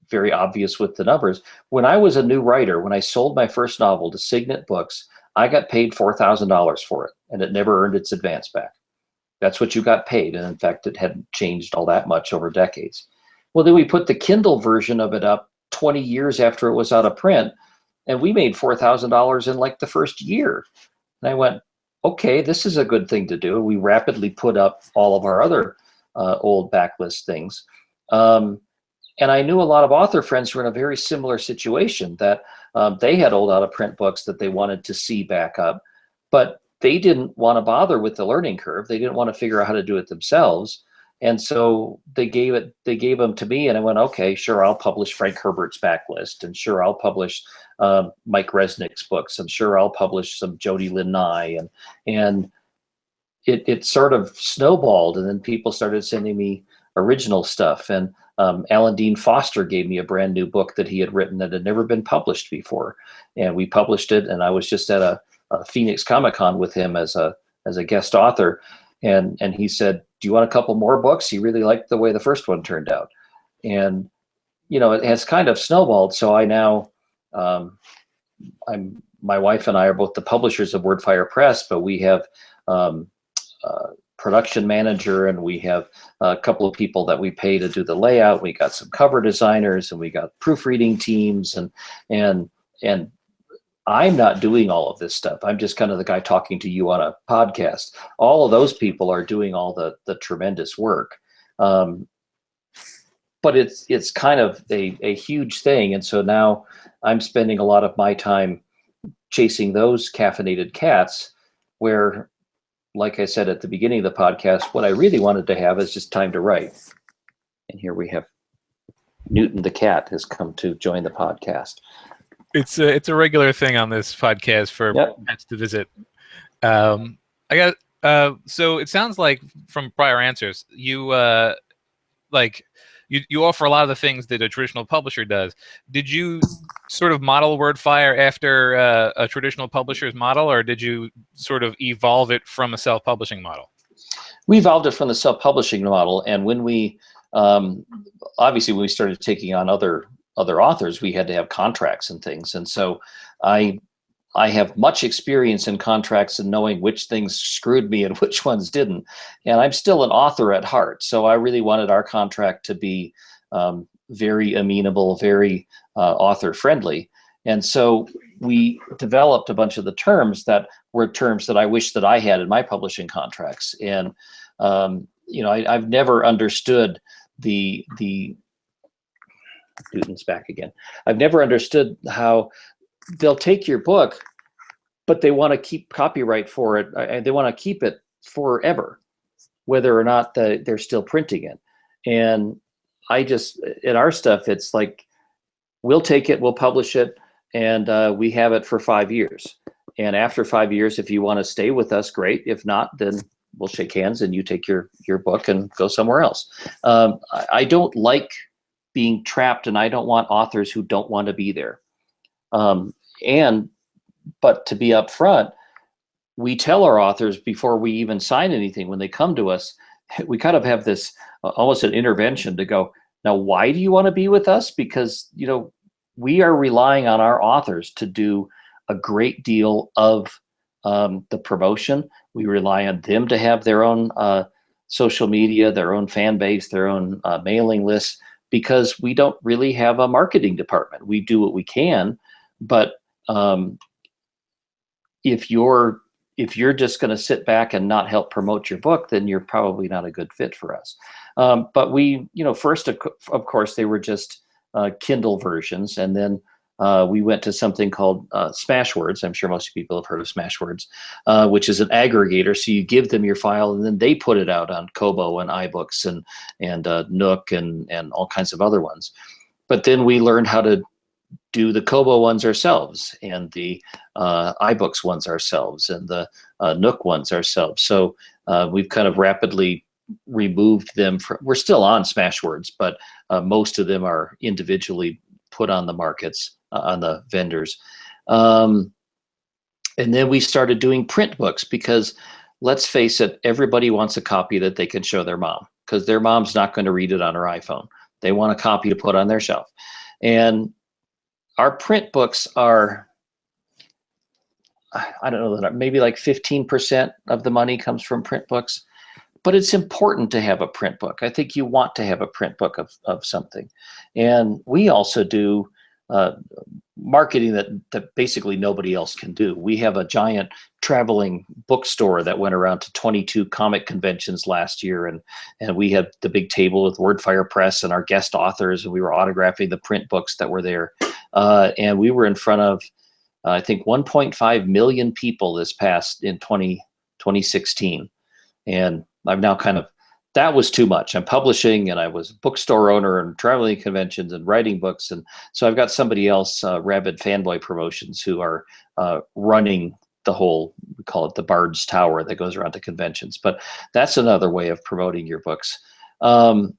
very obvious with the numbers. When I was a new writer, when I sold my first novel to Signet Books, I got paid $4,000 for it, and it never earned its advance back. That's what you got paid. And in fact, it hadn't changed all that much over decades. Well, then we put the Kindle version of it up 20 years after it was out of print, and we made $4,000 in like the first year. And I went, okay, this is a good thing to do. We rapidly put up all of our other old backlist things. And I knew a lot of author friends who were in a very similar situation, that they had old out of print books that they wanted to see back up, but they didn't want to bother with the learning curve. They didn't want to figure out how to do it themselves. And so they gave them to me, and I went, okay, sure, I'll publish Frank Herbert's backlist, and sure, I'll publish Mike Resnick's books, and sure, I'll publish some Jody Lynn Nye, and it sort of snowballed, and then people started sending me original stuff, and Alan Dean Foster gave me a brand new book that he had written that had never been published before, and we published it, and I was just at a Phoenix Comic-Con with him as a guest author, and he said, do you want a couple more books? He really liked the way the first one turned out. And it has kind of snowballed. So I now I'm my wife and I are both the publishers of Wordfire Press, but we have production manager, and we have a couple of people that we pay to do the layout. We got some cover designers, and we got proofreading teams, and I'm not doing all of this stuff. I'm just kind of the guy talking to you on a podcast. All of those people are doing all the tremendous work. But it's kind of a huge thing. And so now I'm spending a lot of my time chasing those caffeinated cats, where, like I said at the beginning of the podcast, what I really wanted to have is just time to write. And here we have Newton the cat has come to join the podcast. It's a regular thing on this podcast for cats to visit. So it sounds like from prior answers, you you offer a lot of the things that a traditional publisher does. Did you sort of model Wordfire after a traditional publisher's model, or did you sort of evolve it from a self-publishing model? We evolved it from the self-publishing model, and when we obviously when we started taking on other authors, we had to have contracts and things, and so I have much experience in contracts and knowing which things screwed me and which ones didn't. And I'm still an author at heart. So I really wanted our contract to be very amenable, very author friendly. And so we developed a bunch of the terms that were terms that I wish that I had in my publishing contracts. And, I've never understood the Newton's back again. I've never understood how they'll take your book, but they want to keep copyright for it, and they want to keep it forever, whether or not they're still printing it. And in our stuff, it's like, we'll take it, we'll publish it, and we have it for 5 years. And after 5 years, if you want to stay with us, great. If not, then we'll shake hands and you take your book and go somewhere else. I don't like being trapped, and I don't want authors who don't want to be there. But to be upfront, we tell our authors before we even sign anything, when they come to us, we kind of have this almost an intervention to go, now, why do you want to be with us? Because, we are relying on our authors to do a great deal of the promotion. We rely on them to have their own social media, their own fan base, their own mailing lists, because we don't really have a marketing department. We do what we can, but if you're just going to sit back and not help promote your book, then you're probably not a good fit for us. But we, first, of course, they were just Kindle versions, and then we went to something called Smashwords. I'm sure most people have heard of Smashwords, which is an aggregator. So you give them your file, and then they put it out on Kobo and iBooks and Nook and all kinds of other ones. But then we learned how to do the Kobo ones ourselves, and the iBooks ones ourselves, and the Nook ones ourselves. So we've kind of rapidly removed them from, we're still on Smashwords, but most of them are individually put on the markets, on the vendors. And then we started doing print books, because let's face it, everybody wants a copy that they can show their mom, because their mom's not going to read it on her iPhone. They want a copy to put on their shelf. And our print books are, I don't know, maybe like 15% of the money comes from print books. But it's important to have a print book. I think you want to have a print book of something. And we also do marketing that basically nobody else can do. We have a giant traveling bookstore that went around to 22 comic conventions last year, and we had the big table with Wordfire Press and our guest authors, and we were autographing the print books that were there. And we were in front of, I think, 1.5 million people in 2016. And I've now that was too much. I'm publishing, and I was a bookstore owner and traveling conventions and writing books. And so I've got somebody else, Rabid Fanboy Promotions, who are running the whole, we call it the Bard's Tower that goes around to conventions. But that's another way of promoting your books. I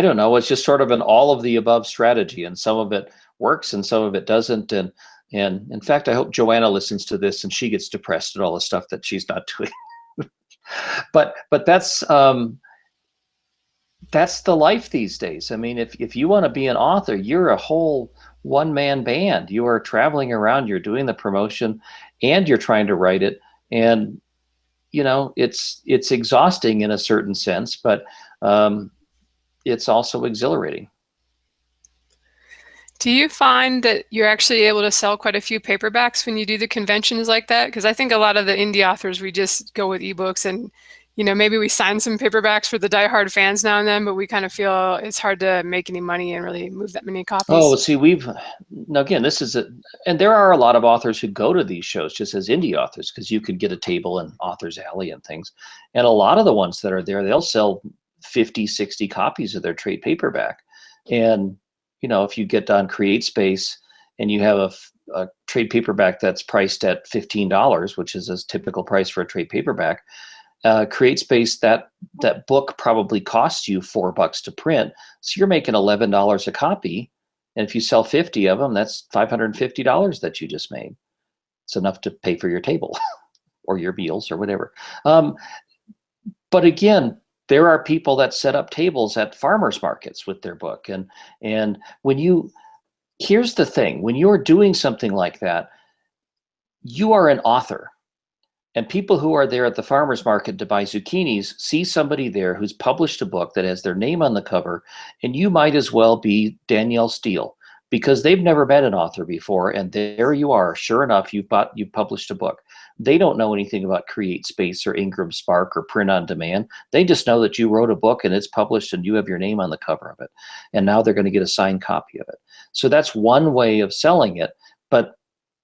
don't know. It's just sort of an all of the above strategy, and some of it works and some of it doesn't. And in fact, I hope Joanna listens to this and she gets depressed at all the stuff that she's not doing. But that's the life these days. I mean, if you want to be an author, you're a whole one-man band. You are traveling around, you're doing the promotion, and you're trying to write it. And, you know, it's exhausting in a certain sense, but it's also exhilarating. Do you find that you're actually able to sell quite a few paperbacks when you do the conventions like that? Because I think a lot of the indie authors, we just go with ebooks, and you know, maybe we sign some paperbacks for the diehard fans now and then, but we kind of feel it's hard to make any money and really move that many copies. Oh, see, now again, and there are a lot of authors who go to these shows just as indie authors, because you can get a table in Author's Alley and things. And a lot of the ones that are there, they'll sell 50, 60 copies of their trade paperback. And, you know, if you get on CreateSpace and you have a trade paperback that's priced at $15, which is a typical price for a trade paperback, CreateSpace, that book probably costs you $4 to print, so you're making $11 a copy, and if you sell 50 of them, that's $550 that you just made. It's enough to pay for your table or your meals or whatever. But again, there are people that set up tables at farmers markets with their book, and here's the thing: when you're doing something like that, you are an author. And people who are there at the farmer's market to buy zucchinis see somebody there who's published a book that has their name on the cover, and you might as well be Danielle Steele, because they've never met an author before, and there you are. Sure enough, you've published a book. They don't know anything about CreateSpace or Ingram Spark or print on demand. They just know that you wrote a book and it's published and you have your name on the cover of it. And now they're going to get a signed copy of it. So that's one way of selling it. But,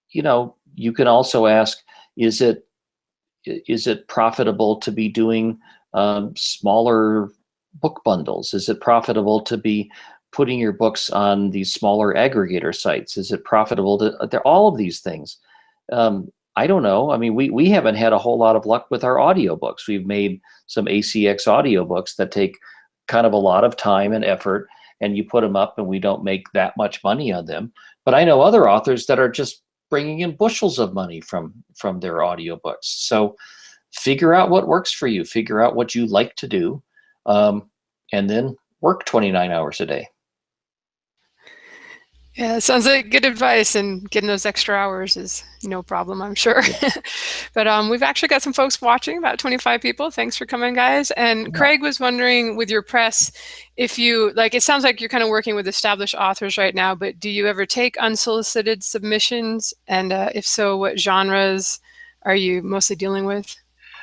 you know, you can also ask, is it profitable to be doing smaller book bundles? Is it profitable to be putting your books on these smaller aggregator sites? Is it profitable to all of these things? I don't know. I mean, we haven't had a whole lot of luck with our audiobooks. We've made some ACX audiobooks that take kind of a lot of time and effort, and you put them up and we don't make that much money on them. But I know other authors that are just bringing in bushels of money from their audiobooks. So figure out what works for you, figure out what you like to do, and then work 29 hours a day. Yeah, sounds like good advice, and getting those extra hours is no problem, I'm sure. Yeah. But we've actually got some folks watching, about 25 people. Thanks for coming, guys. And yeah. Craig was wondering, with your press, if you, it sounds like you're kind of working with established authors right now, but do you ever take unsolicited submissions? And if so, what genres are you mostly dealing with?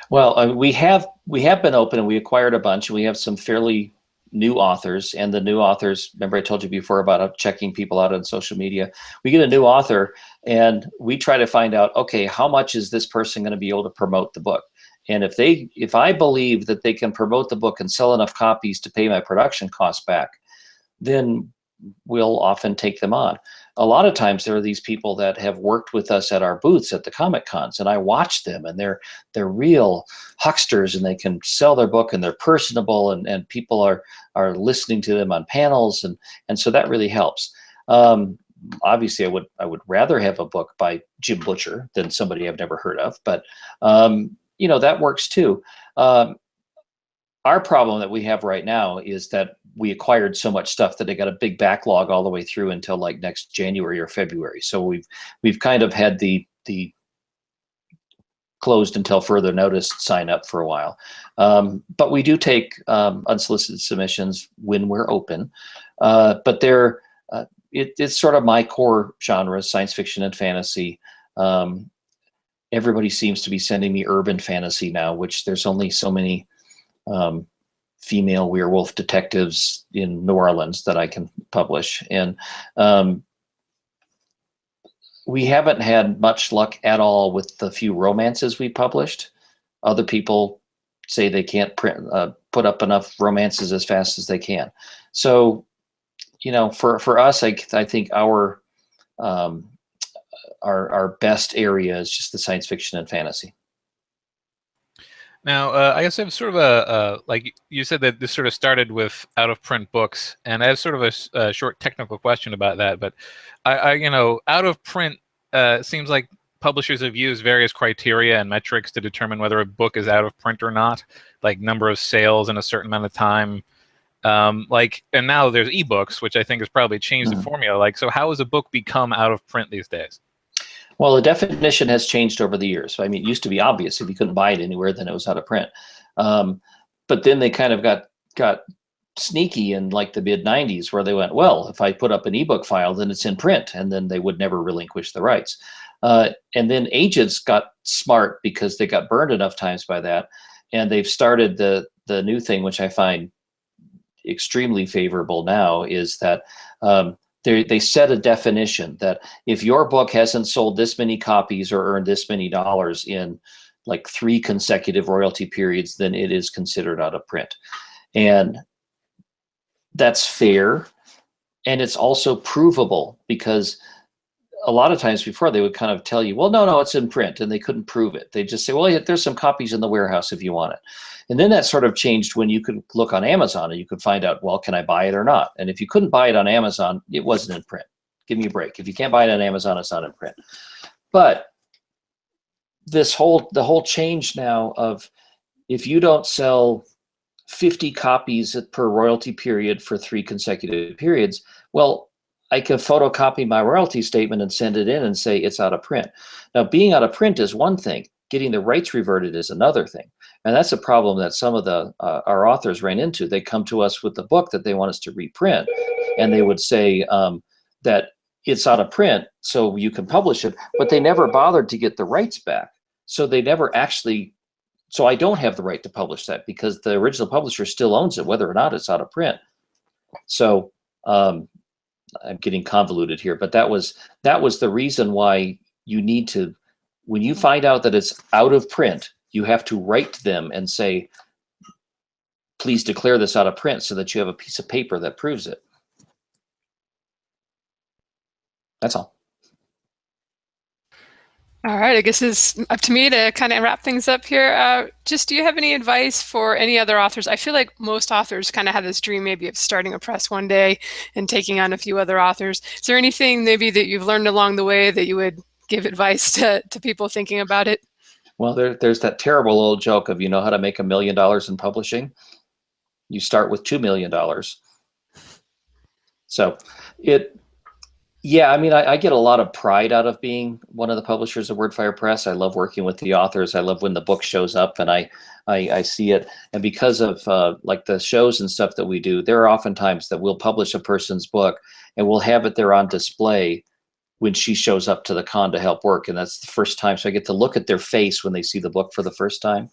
Well, we have been open, and we acquired a bunch. We have some fairly new authors, and the new authors, remember I told you before about checking people out on social media. We get a new author and we try to find out, okay, how much is this person going to be able to promote the book? And if I believe that they can promote the book and sell enough copies to pay my production costs back, then we'll often take them on. A lot of times there are these people that have worked with us at our booths at the Comic Cons, and I watch them, and they're real hucksters, and they can sell their book, and they're personable, and people are listening to them on panels, and so that really helps. Obviously, I would rather have a book by Jim Butcher than somebody I've never heard of, but you know, that works too. Our problem that we have right now is that we acquired so much stuff that they got a big backlog all the way through until like next January or February. So we've kind of had the closed until further notice sign up for a while. But we do take unsolicited submissions when we're open. But it's sort of my core genre, science fiction and fantasy. Everybody seems to be sending me urban fantasy now, which there's only so many female werewolf detectives in New Orleans that I can publish. And we haven't had much luck at all with the few romances we published. Other people say they can't put up enough romances as fast as they can. So, you know, for us, I think our best area is just the science fiction and fantasy. Now, I guess I have sort of like you said that this sort of started with out-of-print books, and I have sort of a short technical question about that. But you know, out-of-print seems like publishers have used various criteria and metrics to determine whether a book is out of print or not, like number of sales in a certain amount of time. Like, and now there's ebooks, which I think has probably changed the formula. Like, so how has a book become out of print these days? Well, the definition has changed over the years. I mean, it used to be obvious if you couldn't buy it anywhere, then it was out of print. But then they kind of got sneaky in like the mid 90s where they went, well, if I put up an ebook file, then it's in print, and then they would never relinquish the rights. And then agents got smart because they got burned enough times by that, and they've started the new thing, which I find extremely favorable now, is that they set a definition that if your book hasn't sold this many copies or earned this many dollars in like 3 consecutive royalty periods, then it is considered out of print. And that's fair. And it's also provable, because a lot of times before they would kind of tell you, well, no, it's in print, and they couldn't prove it. They just say, well, there's some copies in the warehouse if you want it. And then that sort of changed when you could look on Amazon and you could find out, well, can I buy it or not? And if you couldn't buy it on Amazon, it wasn't in print. Give me a break. If you can't buy it on Amazon, it's not in print. But the whole change now of, if you don't sell 50 copies per royalty period for 3 consecutive periods, well, I can photocopy my royalty statement and send it in and say it's out of print. Now, being out of print is one thing. Getting the rights reverted is another thing. And that's a problem that some of our authors ran into. They come to us with the book that they want us to reprint, and they would say that it's out of print, so you can publish it, but they never bothered to get the rights back. So they never actually, so I don't have the right to publish that because the original publisher still owns it, whether or not it's out of print. So I'm getting convoluted here, but that was the reason why you need to, when you find out that it's out of print, you have to write them and say, please declare this out of print, so that you have a piece of paper that proves it. That's all. All right, I guess it's up to me to kind of wrap things up here. Just, do you have any advice for any other authors? I feel like most authors kind of have this dream maybe of starting a press one day and taking on a few other authors. Is there anything maybe that you've learned along the way that you would give advice to people thinking about it? Well, there's that terrible old joke of, you know how to make $1 million in publishing? You start with $2 million. So yeah, I mean, I get a lot of pride out of being one of the publishers of Wordfire Press. I love working with the authors. I love when the book shows up and I see it. And because of like the shows and stuff that we do, there are often times that we'll publish a person's book and we'll have it there on display when she shows up to the con to help work. And that's the first time. So I get to look at their face when they see the book for the first time.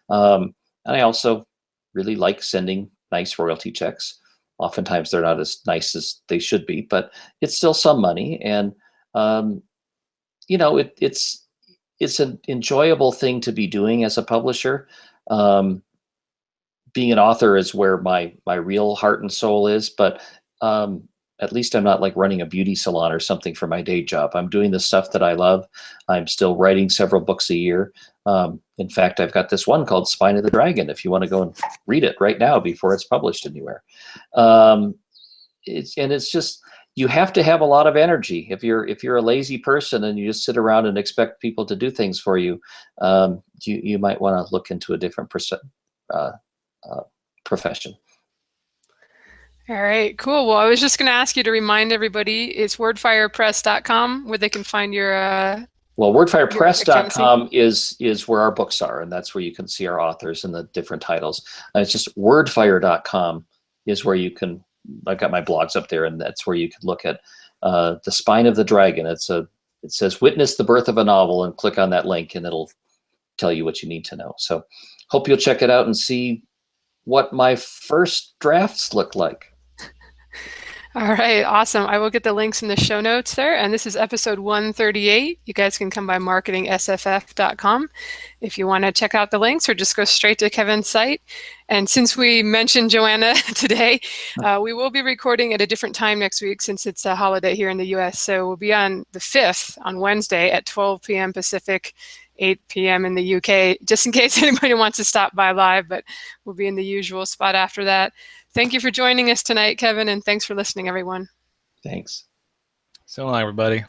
And I also really like sending nice royalty checks. Oftentimes they're not as nice as they should be, but it's still some money. And, you know, it's an enjoyable thing to be doing as a publisher. Being an author is where my real heart and soul is, but at least I'm not like running a beauty salon or something for my day job. I'm doing the stuff that I love. I'm still writing several books a year. In fact, I've got this one called Spine of the Dragon, if you want to go and read it right now before it's published anywhere. It's just, you have to have a lot of energy. If you're a lazy person and you just sit around and expect people to do things for you, you might want to look into a different profession. All right, cool. Well, I was just going to ask you to remind everybody, it's wordfirepress.com where they can find your well, wordfirepress.com is where our books are, and that's where you can see our authors and the different titles. It's just wordfire.com is where you can, I've got my blogs up there, and that's where you can look at The Spine of the Dragon. It says witness the birth of a novel, and click on that link and it'll tell you what you need to know. So hope you'll check it out and see what my first drafts look like. All right, awesome. I will get the links in the show notes there. And this is episode 138. You guys can come by marketingsff.com if you want to check out the links, or just go straight to Kevin's site. And since we mentioned Joanna today, we will be recording at a different time next week since it's a holiday here in the US. So we'll be on the 5th on Wednesday at 12 p.m. Pacific, 8 p.m. in the UK, just in case anybody wants to stop by live, but we'll be in the usual spot after that. Thank you for joining us tonight, Kevin, and thanks for listening, everyone. Thanks. So long, everybody.